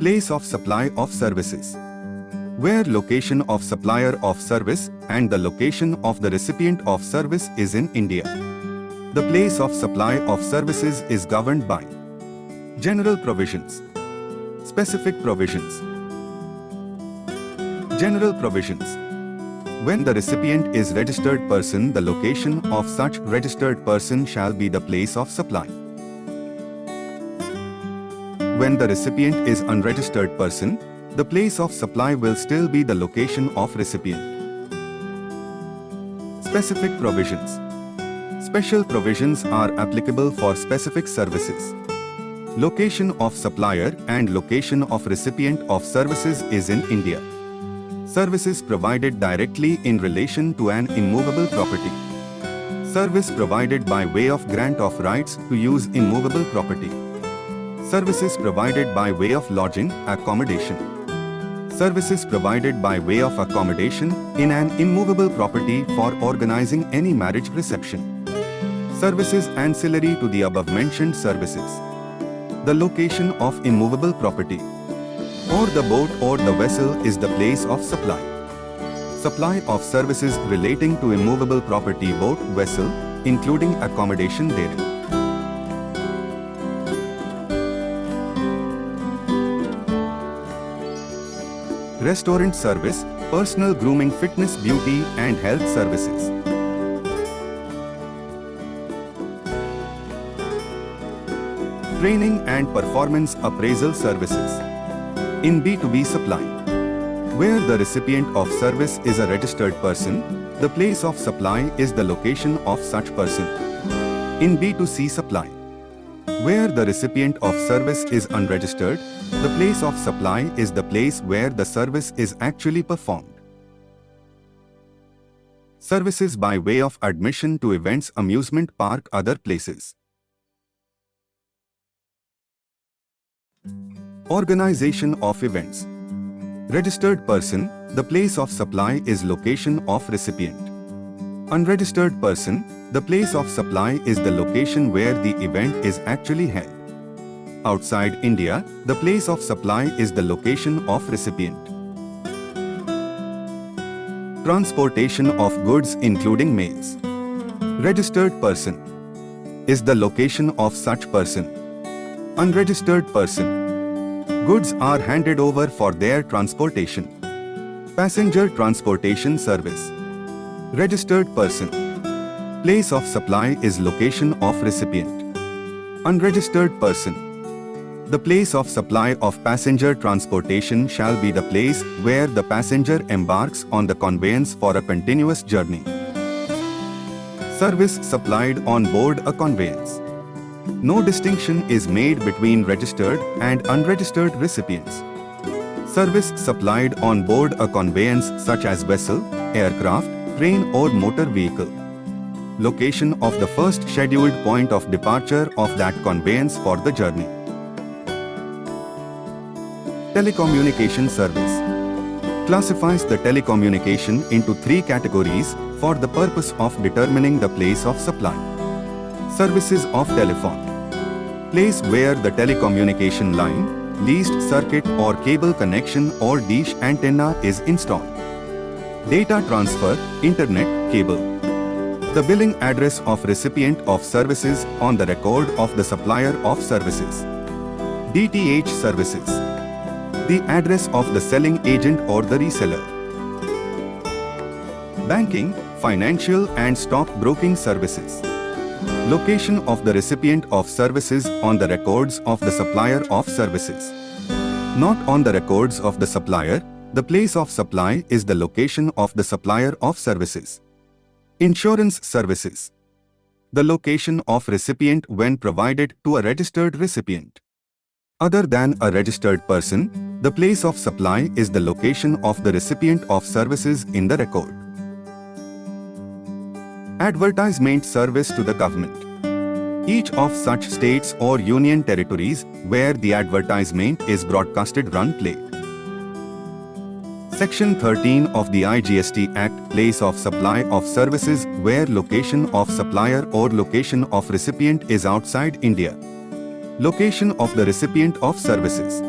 Place of supply of services. Where location of supplier of service and the location of the recipient of service is in India. The place of supply of services is governed by General Provisions. Specific Provisions. General Provisions. When the recipient is registered person, the location of such registered person shall be the place of supply. When the recipient is unregistered person, the place of supply will still be the location of recipient. Specific Provisions. Special provisions are applicable for specific services. Location of supplier and location of recipient of services is in India. Services provided directly in relation to an immovable property. Service provided by way of grant of rights to use immovable property. Services provided by way of lodging, accommodation. Services provided by way of accommodation in an immovable property for organizing any marriage reception. Services ancillary to the above-mentioned services. The location of immovable property or the boat or the vessel is the place of supply. Supply of services relating to immovable property, boat, vessel, including accommodation therein. Restaurant service, personal grooming, fitness, beauty and health services. Training and performance appraisal services. In B2B supply, where the recipient of service is a registered person, the place of supply is the location of such person. In B2C supply, where the recipient of service is unregistered, the place of supply is the place where the service is actually performed. Services by way of admission to events, amusement park, other places. Organization of events. Registered person, the place of supply is location of recipient. Unregistered person, the place of supply is the location where the event is actually held. Outside India, the place of supply is the location of recipient. Transportation of goods including mails. Registered person is the location of such person. Unregistered person. Goods are handed over for their transportation. Passenger transportation service. Registered person. Place of supply is location of recipient. Unregistered person. The place of supply of passenger transportation shall be the place where the passenger embarks on the conveyance for a continuous journey. Service supplied on board a conveyance. No distinction is made between registered and unregistered recipients. Service supplied on board a conveyance such as vessel, aircraft, train or motor vehicle. Location of the first scheduled point of departure of that conveyance for the journey. Telecommunication service classifies the telecommunication into three categories for the purpose of determining the place of supply. Services of telephone. Place where the telecommunication line, leased circuit or cable connection or dish antenna is installed. Data transfer, internet, cable. The billing address of recipient of services on the record of the supplier of services. DTH services. The address of the selling agent or the reseller. Banking, financial and stock broking services. Location of the recipient of services on the records of the supplier of services. Not on the records of the supplier, the place of supply is the location of the supplier of services. Insurance services. The location of recipient when provided to a registered recipient. Other than a registered person, the place of supply is the location of the recipient of services in the record. Advertisement service to the government. Each of such states or union territories where the advertisement is broadcasted run play. Section 13 of the GST Act, place of supply of services where location of supplier or location of recipient is outside India. Location of the recipient of services.